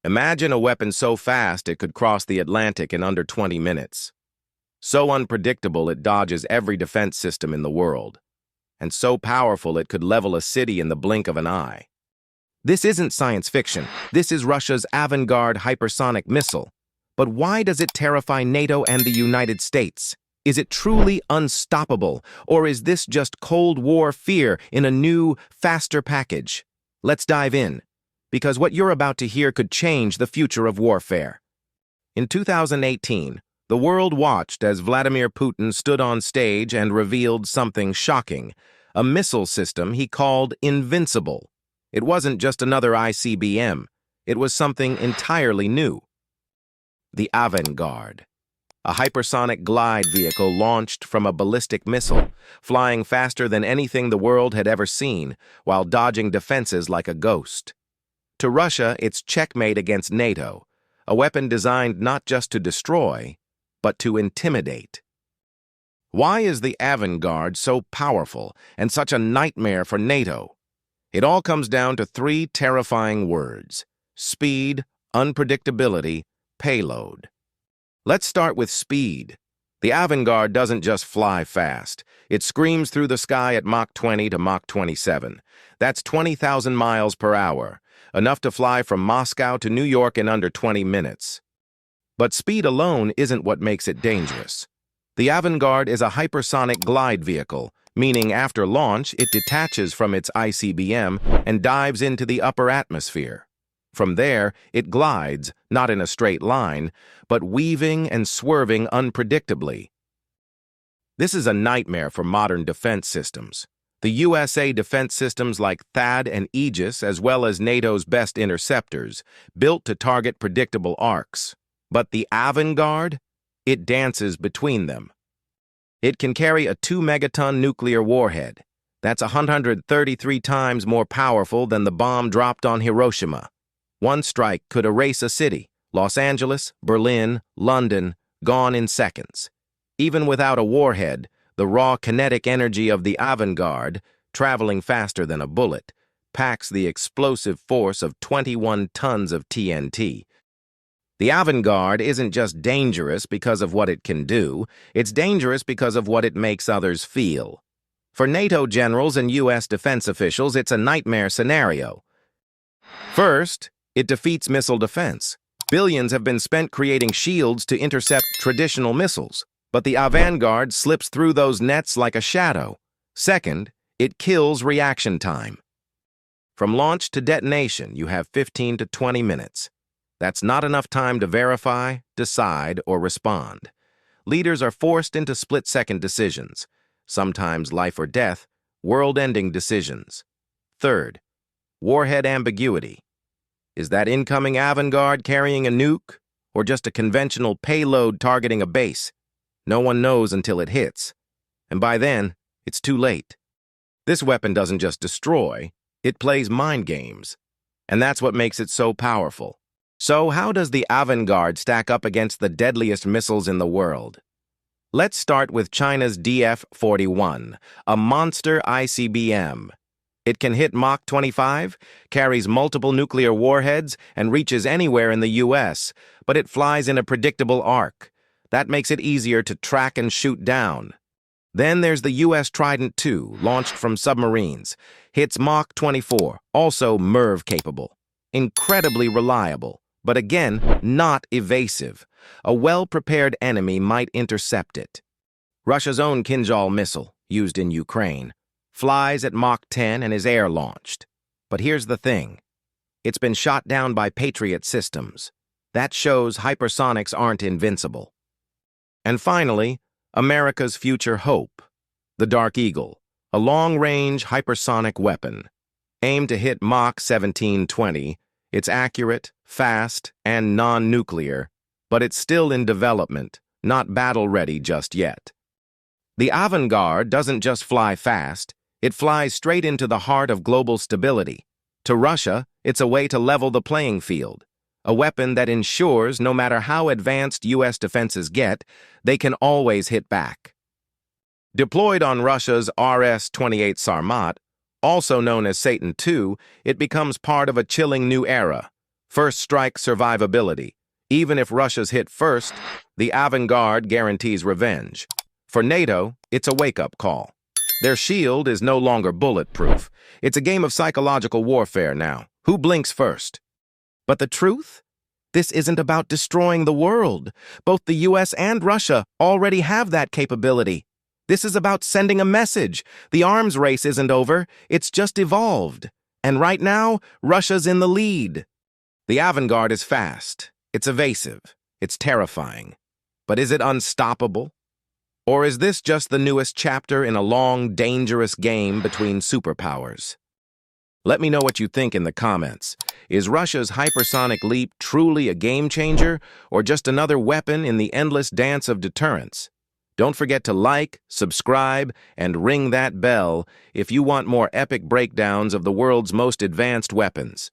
Imagine a weapon so fast it could cross the Atlantic in under 20 minutes. So unpredictable it dodges every defense system in the world. And so powerful it could level a city in the blink of an eye. This isn't science fiction. This is Russia's Avangard Hypersonic missile. But why does it terrify NATO and the United States? Is it truly unstoppable, or is this just Cold War fear in a new, faster package? Let's dive in, because what you're about to hear could change the future of warfare. In 2018, the world watched as Vladimir Putin stood on stage and revealed something shocking, a missile system he called invincible. It wasn't just another ICBM. It was something entirely new. The Avangard, a hypersonic glide vehicle launched from a ballistic missile, flying faster than anything the world had ever seen, while dodging defenses like a ghost. To Russia, it's checkmate against NATO, a weapon designed not just to destroy, but to intimidate. Why is the Avangard so powerful and such a nightmare for NATO? It all comes down to three terrifying words: speed, unpredictability, payload. Let's start with speed. The Avangard doesn't just fly fast. It screams through the sky at Mach 20 to Mach 27. That's 20,000 miles per hour, enough to fly from Moscow to New York in under 20 minutes. But speed alone isn't what makes it dangerous. The Avangard is a hypersonic glide vehicle, meaning after launch it detaches from its ICBM and dives into the upper atmosphere. From there, it glides, not in a straight line, but weaving and swerving unpredictably. This is a nightmare for modern defense systems. The USA defense systems like THAAD and Aegis, as well as NATO's best interceptors, built to target predictable arcs. But the Avangard? It dances between them. It can carry a 2-megaton nuclear warhead. That's 133 times more powerful than the bomb dropped on Hiroshima. One strike could erase a city, Los Angeles, Berlin, London, gone in seconds. Even without a warhead, the raw kinetic energy of the Avangard, traveling faster than a bullet, packs the explosive force of 21 tons of TNT. The Avangard isn't just dangerous because of what it can do, it's dangerous because of what it makes others feel. For NATO generals and U.S. defense officials, it's a nightmare scenario. First, it defeats missile defense. Billions have been spent creating shields to intercept traditional missiles, but the Avangard slips through those nets like a shadow. Second, it kills reaction time. From launch to detonation, you have 15 to 20 minutes. That's not enough time to verify, decide, or respond. Leaders are forced into split-second decisions, sometimes life or death, world-ending decisions. Third, warhead ambiguity. Is that incoming Avangard carrying a nuke, or just a conventional payload targeting a base? No one knows until it hits. And by then, it's too late. This weapon doesn't just destroy, it plays mind games. And that's what makes it so powerful. So how does the Avangard stack up against the deadliest missiles in the world? Let's start with China's DF-41, a monster ICBM. It can hit Mach 25, carries multiple nuclear warheads, and reaches anywhere in the U.S., but it flies in a predictable arc. That makes it easier to track and shoot down. Then there's the U.S. Trident II, launched from submarines. Hits Mach 24, also MIRV-capable. Incredibly reliable, but again, not evasive. A well-prepared enemy might intercept it. Russia's own Kinzhal missile, used in Ukraine, flies at Mach 10 and is air-launched. But here's the thing. It's been shot down by Patriot systems. That shows hypersonics aren't invincible. And finally, America's future hope, the Dark Eagle, a long-range hypersonic weapon. Aimed to hit Mach 1720, it's accurate, fast, and non-nuclear, but it's still in development, not battle-ready just yet. The Avangard doesn't just fly fast, it flies straight into the heart of global stability. To Russia, it's a way to level the playing field, a weapon that ensures no matter how advanced U.S. defenses get, they can always hit back. Deployed on Russia's RS-28 Sarmat, also known as Satan II, it becomes part of a chilling new era. First strike survivability. Even if Russia's hit first, the Avangard guarantees revenge. For NATO, it's a wake-up call. Their shield is no longer bulletproof. It's a game of psychological warfare now. Who blinks first? But the truth? This isn't about destroying the world. Both the US and Russia already have that capability. This is about sending a message. The arms race isn't over, it's just evolved. And right now, Russia's in the lead. The Avangard is fast. It's evasive. It's terrifying. But is it unstoppable? Or is this just the newest chapter in a long, dangerous game between superpowers? Let me know what you think in the comments. Is Russia's hypersonic leap truly a game changer, or just another weapon in the endless dance of deterrence? Don't forget to like, subscribe, and ring that bell if you want more epic breakdowns of the world's most advanced weapons.